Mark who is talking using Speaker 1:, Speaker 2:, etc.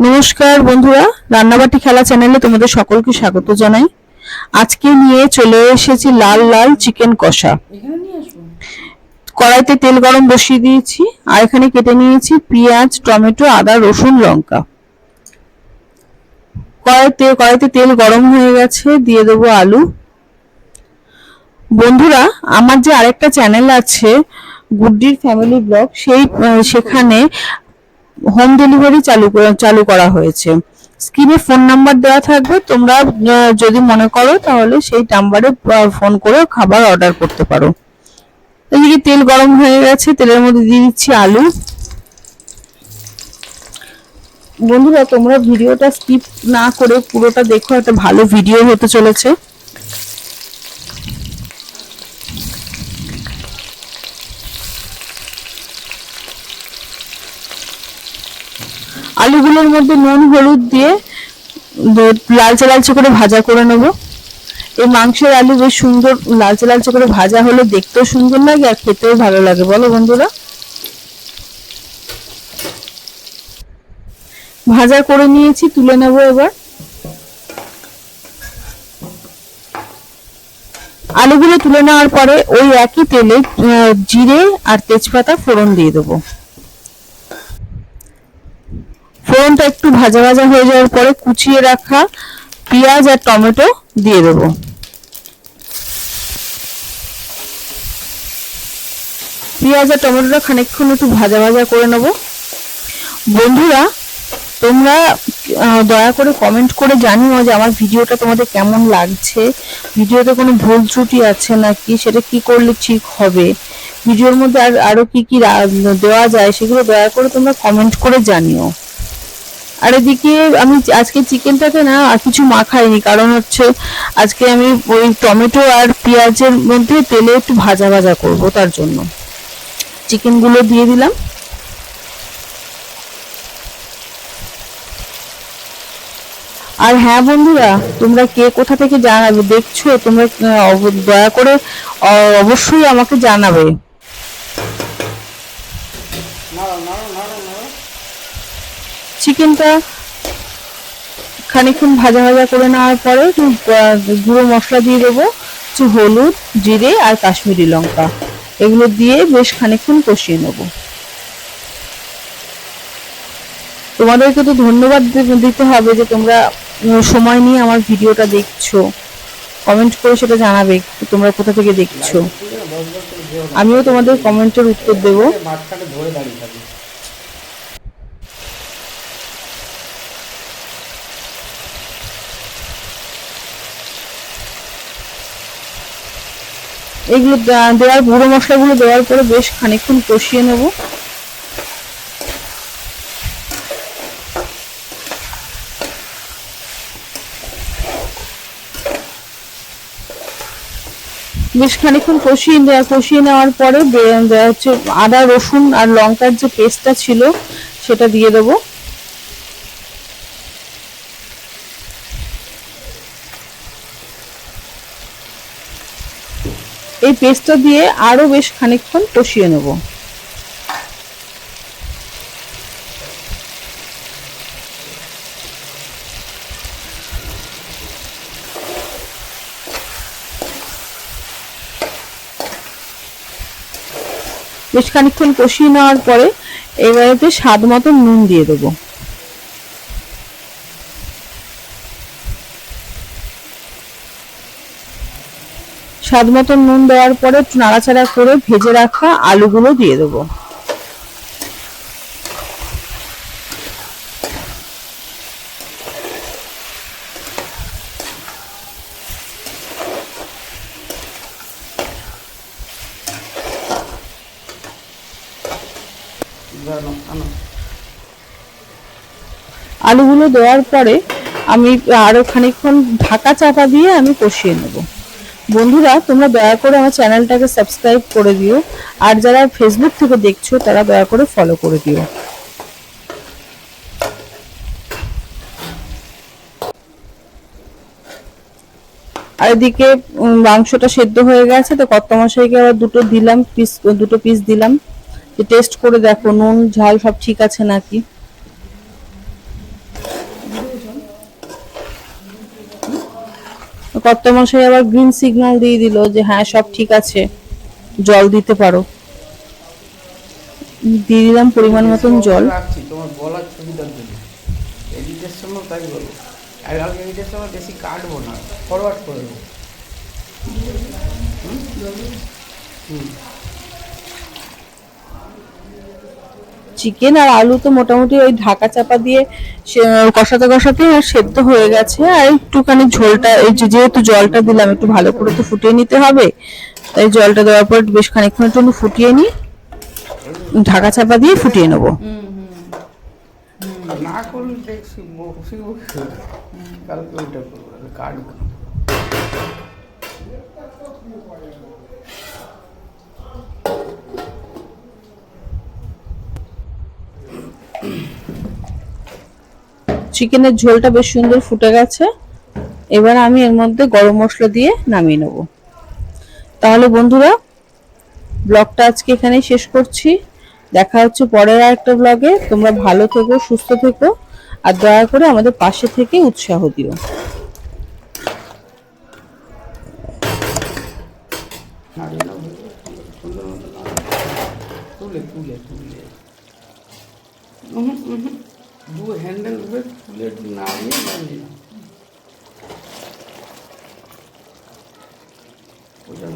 Speaker 1: নমস্কার বন্ধুরা, রান্নাবাটি খেলা চ্যানেলে তোমাদের সকলকে স্বাগত জানাই। আজকে নিয়ে চলে এসেছি লাল লাল চিকেন কষা। কড়াইতে তেল গরম বসিয়ে দিয়েছি আর এখানে কেটে নিয়েছি পেঁয়াজ, টমেটো, আদা, রসুন, লঙ্কা। কড়াইতে তেল গরম হয়ে গেছে, দিয়ে দেবো আলু। বন্ধুরা, আমার যে আরেকটা চ্যানেল আছে গুড্ডির ফ্যামিলি ব্লগ, সেখানে হোম ডেলিভারি চালু করা হয়েছে। স্ক্রিনে ফোন নাম্বার দেওয়া থাকবে, তোমরা যদি মনে করো তাহলে সেই নাম্বারে ফোন করে খাবার অর্ডার করতে পারো। এদিকে তেল গরম হয়ে গেছে, তেলের মধ্যে দিয়ে দিচ্ছি আলু। বন্ধুরা, তোমরা ভিডিওটা স্কিপ না করে পুরোটা দেখো, একটা ভালো ভিডিও হতে চলেছে। আলুগুলোর মধ্যে নুন হলুদ দিয়ে লালচে লালচে করে ভাজা করে নেব। এই মাংসের আলু বেশ সুন্দর লালচে লালচে করে ভাজা হলে দেখতেও সুন্দর লাগে আর খেতেও ভালো লাগে, বলো বন্ধুরা। ভাজা করে নিয়েছি, তুলে নেব এবার। আলুগুলো তুলে নেওয়ার পরে ওই একই তেলে জিরে আর তেজপাতা ফোড়ন দিয়ে দেবো। ফোড়নটা একটু ভাজা ভাজা হয়ে যাওয়ার পরে কুচিয়ে রাখা পেঁয়াজ আর টমেটো দিয়ে দেবো। পেঁয়াজ আর টমেটোটা খানিকক্ষণ একটু ভাজা ভাজা করে নেব। বন্ধুরা, তোমরা দয়া করে কমেন্ট করে জানিও যে আমার ভিডিওটা তোমাদের কেমন লাগছে, ভিডিওতে কোনো ভুল ত্রুটি আছে নাকি, সেটা কি করলে ঠিক হবে, ভিডিওর মধ্যে আরো কি কি দেওয়া যায় সেগুলো দয়া করে তোমরা কমেন্ট করে জানিও। আর এদিকে আমি আজকে চিকেনটাকে না আর কিছু মাখাইনি, কারণ হচ্ছে আজকে আমি ওই টমেটো আর পেঁয়াজের মধ্যে তেলে একটু ভাজা ভাজা করব, তার জন্য চিকেনগুলো দিয়ে দিলাম। আর হ্যাঁ বন্ধুরা, তোমরা কে কোথা থেকে জানাবে দেখছো, তোমরা দয়া করে অবশ্যই আমাকে জানাবে। চিকেনটা খানিকক্ষণ ভাজা ভাজা করে নেওয়ার পরে গুঁড়ো মশলা দিয়ে দেবো, কিছু হলুদ, জিরে আর কাশ্মীরি লঙ্কা, এগুলো দিয়ে বেশ খানিকক্ষণ কষিয়ে নেব। তোমাদেরকে তো ধন্যবাদ দিতে হবে যে তোমরা সময় নিয়ে আমার ভিডিওটা দেখছো। কমেন্ট করে সেটা জানাবে তোমরা কোথা থেকে দেখছো, আমিও তোমাদের কমেন্টের উত্তর দেবো। এগুলো দেওয়ার গুঁড়ো মশলাগুলো দেওয়ার পরে বেশ খানিকক্ষণ কষিয়ে নেব। বেশ খানিকক্ষণ কষিয়ে নেওয়ার পরে হচ্ছে আদা রসুন আর লঙ্কার যে পেস্টটা ছিল সেটা দিয়ে দেবো। এই পেস্টটা দিয়ে আরো বেশ খানিকক্ষণ কষিয়ে নেব। বেশ খানিকক্ষণ কষিয়ে নেওয়ার পরে এবারেতে স্বাদ মতো নুন দিয়ে দেবো। স্বাদ মতো নুন দেওয়ার পরে একটু নাড়াচাড়া করে ভেজে রাখা আলুগুলো দিয়ে দেবো। আলুগুলো দেওয়ার পরে আমি আরো খানিকক্ষণ ঢাকা চাপা দিয়ে আমি কষিয়ে নেব। বন্ধুরা, তোমরা দয়া করে আমার চ্যানেলটাকে সাবস্ক্রাইব করে দিও, আর যারা ফেসবুক থেকে দেখছো তারা দয়া করে ফলো করে দিও। আর এদিকে মাংসটা সেদ্ধ হয়ে গেছে, তো কর্তামশাইকে আবার দুটো পিস দিলাম, যে টেস্ট করে দেখো নুন ঝাল সব ঠিক আছে নাকি। কর্তামশাই আবার গ্রিন সিগন্যাল দিয়ে দিল যে হ্যাঁ সব ঠিক আছে, জল দিতে পারো। দিয়ে দিলাম পরিমাণ মতন জল।
Speaker 2: রাখছি তোমার বলার সুবিধার জন্য, এডিটের সময় তাই বলবো। আর কালকে এডিটের সময় বেশি কাটবো না, ফরওয়ার্ড করে দেবো।
Speaker 1: চিকেন আর আলু তো মোটামুটি ওই ঢাকা চাপা দিয়ে কষাতে কষাতে আর সেদ্ধ হয়ে গেছে। আর একটুখানি ঝোলটা, এই যেহেতু জলটা দিলাম একটু ভালো করে তো ফুটিয়ে নিতে হবে, তাই জলটা দেওয়ার পর বেশ খানিকক্ষণের জন্য ফুটিয়ে নিই, ঢাকা চাপা দিয়ে ফুটিয়ে নেবো।
Speaker 2: না করলে দেখছি কালকে ওইটা করবো, কাটবো না।
Speaker 1: চিকেনের ঝোলটা বেশ সুন্দর ফুটে গেছে। এবার আমি এর মধ্যে গরম মশলা দিয়ে নামিয়ে নেব। তাহলে বন্ধুরা, ব্লগটা আজকে এখানেই শেষ করছি। দেখা হচ্ছে পরের আরেকটা ব্লগে। তোমরা ভালো থেকো, সুস্থ থেকো, আর দয়া করে আমাদের পাশে থেকে উৎসাহ দিও।
Speaker 2: তুলে তুলে তুলে দু হ্যান্ডেল ধরে তুলে নামিয়ে নামিয়ে ওটা